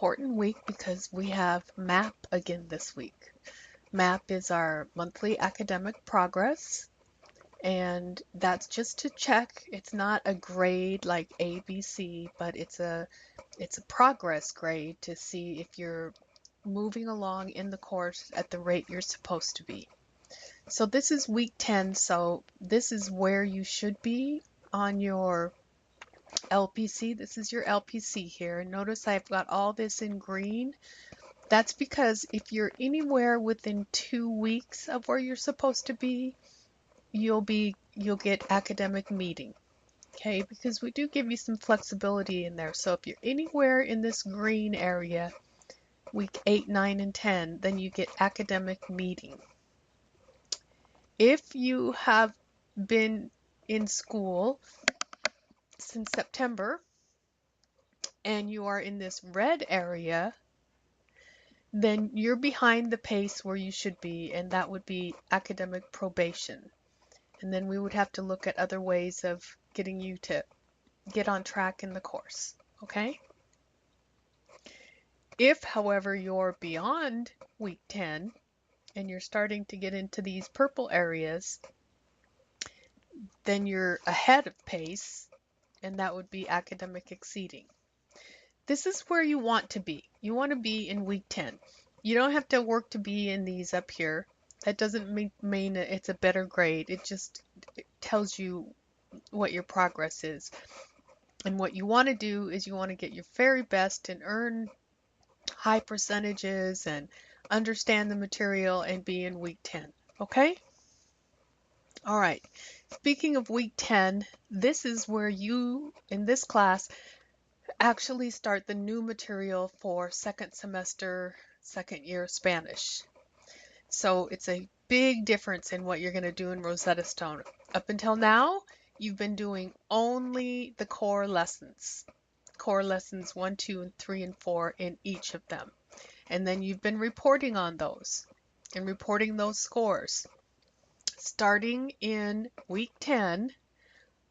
important week because we have MAP again this week. MAP is our monthly academic progress, and that's just to check. It's not a grade like ABC, but it's a progress grade to see if you're moving along in the course at the rate you're supposed to be. So this is week 10, so this is where you should be on your LPC. This is your LPC here. And notice I've got all this in green. That's because if you're anywhere within 2 weeks of where you're supposed to be, you'll get academic meeting. Okay, because we do give you some flexibility in there. So if you're anywhere in this green area, week 8, 9, and 10, then you get academic meeting. If you have been in school since September and you are in this red area, then you're behind the pace where you should be, and that would be academic probation. And then we would have to look at other ways of getting you to get on track in the course, okay? If, however, you're beyond week 10 and you're starting to get into these purple areas, then you're ahead of pace, and that would be academic exceeding. This is where you want to be. You want to be in week 10. You don't have to work to be in these up here. That doesn't mean it's a better grade. It just tells you what your progress is. And what you want to do is you want to get your very best and earn high percentages and understand the material and be in week 10. Okay? All right. Speaking of week 10, this is where you, in this class, actually start the new material for second semester, second year Spanish. So it's a big difference in what you're going to do in Rosetta Stone. Up until now, you've been doing only the core lessons 1, 2, and 3, and 4 in each of them. And then you've been reporting on those and reporting those scores. Starting in week 10,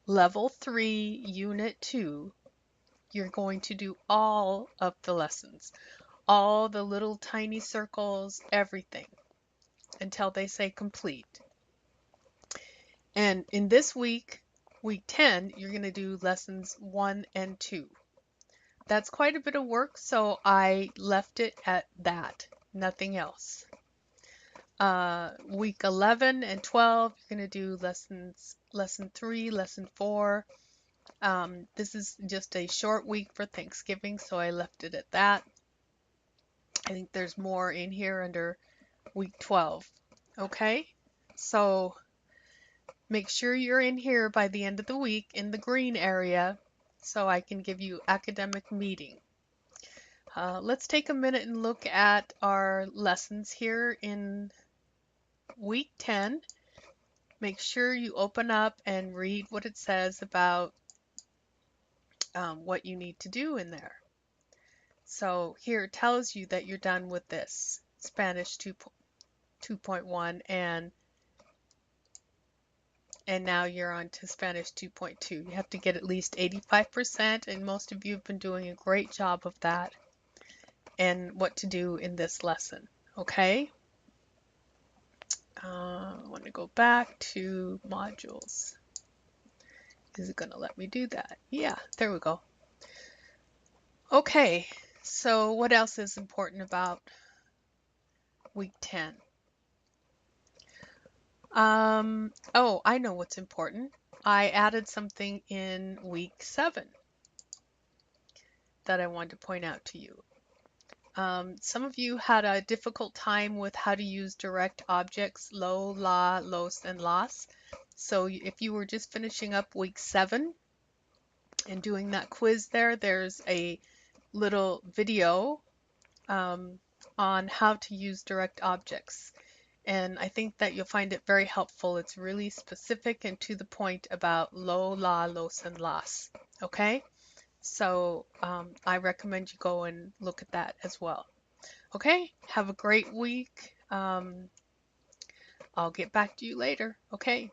level 3, unit 2, you're going to do all of the lessons, all the little tiny circles, everything, until they say complete. And in this week, week 10, you're going to do lessons 1 and 2. That's quite a bit of work, so I left it at that, nothing else. Week 11 and 12, you're going to do lesson 3, lesson 4. This is just a short week for Thanksgiving, so I left it at that. I think there's more in here under week 12. Okay, so make sure you're in here by the end of the week in the green area so I can give you academic meeting. Let's take a minute and look at our lessons here in week 10. Make sure you open up and read what it says about what you need to do in there. So here it tells you that you're done with this Spanish 2.1 and now you're on to Spanish 2.2. You have to get at least 85%, and most of you have been doing a great job of that and what to do in this lesson. Okay? I want to go back to modules. Is it going to let me do that? Yeah, there we go. Okay, so what else is important about week 10? Oh, I know what's important. I added something in week 7 that I wanted to point out to you. Some of you had a difficult time with how to use direct objects, lo, la, los, and las. So if you were just finishing up week 7 and doing that quiz there, there's a little video on how to use direct objects. And I think that you'll find it very helpful. It's really specific and to the point about lo, la, los, and las. Okay? So I recommend you go and look at that as well. Okay? Have a great week. I'll get back to you later. Okay?